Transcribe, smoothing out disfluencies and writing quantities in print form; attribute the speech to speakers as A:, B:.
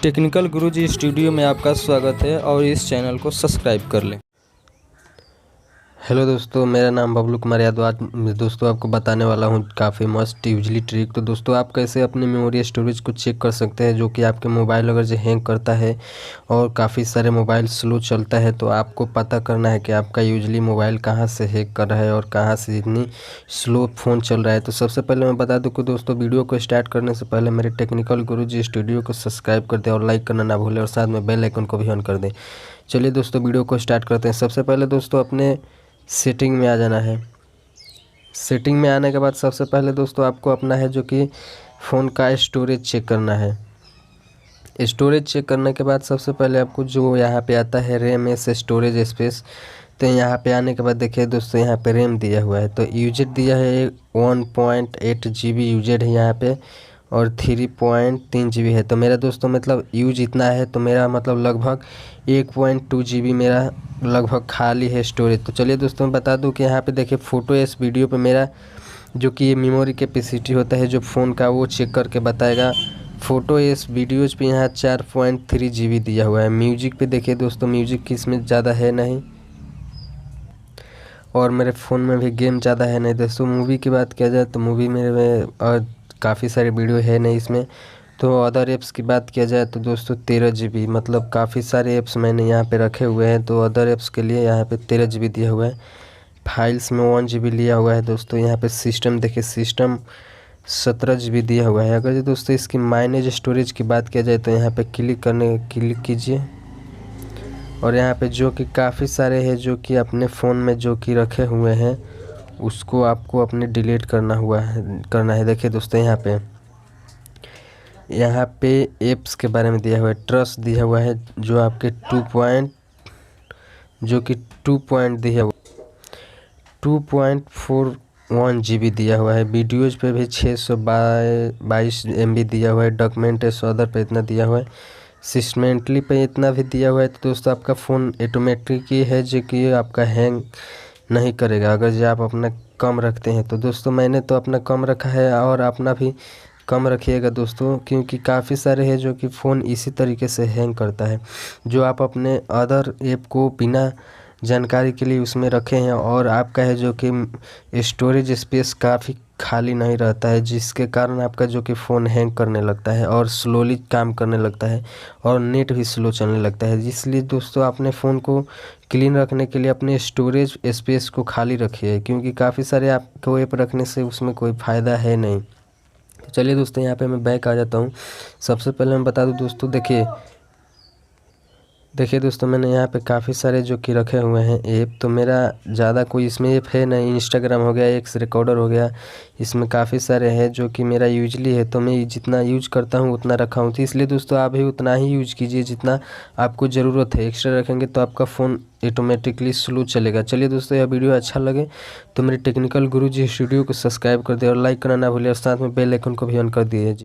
A: Technical गुरुजी studio में आपका स्वागत है और इस चैनल को सब्सक्राइब कर लें।
B: हेलो दोस्तों, मेरा नाम बबलू कुमार यादव। आज दोस्तों आपको बताने वाला हूं काफ़ी मस्त यूजली ट्रिक। तो दोस्तों आप कैसे अपने मेमोरी स्टोरेज को चेक कर सकते हैं, जो कि आपके मोबाइल अगर जो हैंग करता है और काफ़ी सारे मोबाइल स्लो चलता है, तो आपको पता करना है कि आपका यूजली मोबाइल कहां से हैंग कर रहा है और कहां से इतनी स्लो फ़ोन चल रहा है। तो सबसे पहले मैं बता दूँ कि दोस्तों वीडियो को स्टार्ट करने से पहले मेरे टेक्निकल गुरुजी स्टूडियो को सब्सक्राइब कर दें और लाइक करना ना भूलें और साथ में बेल आइकन को भी ऑन कर दें। चलिए दोस्तों वीडियो को स्टार्ट करते हैं। सबसे पहले दोस्तों अपने सेटिंग में आ जाना है। सेटिंग में आने के बाद सबसे पहले दोस्तों आपको अपना है जो कि फ़ोन का स्टोरेज चेक करना है। स्टोरेज चेक करने के बाद सबसे पहले आपको जो यहाँ पे आता है रैम एस स्टोरेज स्पेस, तो यहाँ पे आने के बाद देखिए दोस्तों यहाँ पे रैम दिया हुआ है, तो यूजेड दिया है 1.8 GB यूजेड है यहाँ पे और 3.3 GB है। तो मेरा दोस्तों मतलब यूज इतना है, तो मेरा मतलब लगभग 1.2 GB मेरा लगभग खाली है स्टोरेज। तो चलिए दोस्तों मैं बता दूं कि यहाँ पे देखिए फ़ोटो इस वीडियो पे मेरा जो कि ये मेमोरी कैपेसिटी होता है जो फ़ोन का, वो चेक करके बताएगा। फ़ोटो इस वीडियोज़ पे यहाँ 4.3 GB दिया हुआ है। म्यूजिक पे देखिए दोस्तों, म्यूजिक की इसमें ज़्यादा है नहीं और मेरे फ़ोन में भी गेम ज़्यादा है नहीं। दोस्तों मूवी की बात किया जाए तो मूवी मेरे में और काफ़ी सारे वीडियो है नहीं इसमें। तो अदर ऐप्स की बात किया जाए तो दोस्तों 13 GB, मतलब काफ़ी सारे ऐप्स मैंने यहाँ पे रखे हुए हैं, तो अदर ऐप्स के लिए यहाँ पे 13 GB दिया हुआ है। फाइल्स में 1 GB लिया हुआ है दोस्तों। यहाँ पे सिस्टम देखिए, सिस्टम 17 GB दिया हुआ है। अगर दोस्तों इसकी माइनेज स्टोरेज की बात किया जाए तो यहाँ पे क्लिक कीजिए और यहाँ पे जो कि काफ़ी सारे हैं जो कि अपने फ़ोन में जो कि रखे हुए हैं उसको आपको अपने डिलीट करना है। देखिए दोस्तों यहाँ पे ऐप्स के बारे में दिया हुआ है। ट्रस्ट दिया हुआ है जो आपके 2 पॉइंट दिया हुआ 2.41 GB दिया हुआ है। वीडियोज़ पे भी 622 MB दिया हुआ है। डॉक्यूमेंट अदर पे इतना दिया हुआ है। सिस्टमेंटली पे इतना भी दिया हुआ है। तो दोस्तों आपका फ़ोन ऑटोमेटिक ही है जो कि आपका हैंग नहीं करेगा अगर जो आप अपना कम रखते हैं। तो दोस्तों मैंने तो अपना कम रखा है और अपना भी कम रखिएगा दोस्तों, क्योंकि काफ़ी सारे हैं जो कि फ़ोन इसी तरीके से हैंग करता है। जो आप अपने अदर ऐप को बिना जानकारी के लिए उसमें रखे हैं और आपका है जो कि स्टोरेज स्पेस काफ़ी खाली नहीं रहता है, जिसके कारण आपका जो कि फ़ोन हैंग करने लगता है और स्लोली काम करने लगता है और नेट भी स्लो चलने लगता है। इसलिए दोस्तों अपने फ़ोन को क्लीन रखने के लिए अपने स्टोरेज स्पेस को खाली रखिए, क्योंकि काफ़ी सारे आपको ऐप रखने से उसमें कोई फ़ायदा है नहीं। तो चलिए दोस्तों यहाँ पे मैं बैक आ जाता हूँ। सबसे पहले मैं बता दूँ दोस्तों, देखिए दोस्तों मैंने यहाँ पे काफ़ी सारे जो कि रखे हुए हैं ऐप, तो मेरा ज़्यादा कोई इसमें ऐप है नहीं। इंस्टाग्राम हो गया, एक्स रिकॉर्डर हो गया, इसमें काफ़ी सारे हैं जो कि मेरा यूजली है, तो मैं जितना यूज करता हूँ उतना रखा हूँ। तो इसलिए दोस्तों आप भी उतना ही यूज कीजिए जितना आपको ज़रूरत है। एक्स्ट्रा रखेंगे तो आपका फ़ोन ऑटोमेटिकली स्लो चलेगा। चलिए दोस्तों यह वीडियो अच्छा लगे तो मेरे टेक्निकल गुरुजी स्टूडियो को सब्सक्राइब कर दे और लाइक करना ना भूलिए और साथ में बेल आइकन को भी ऑन कर दिए।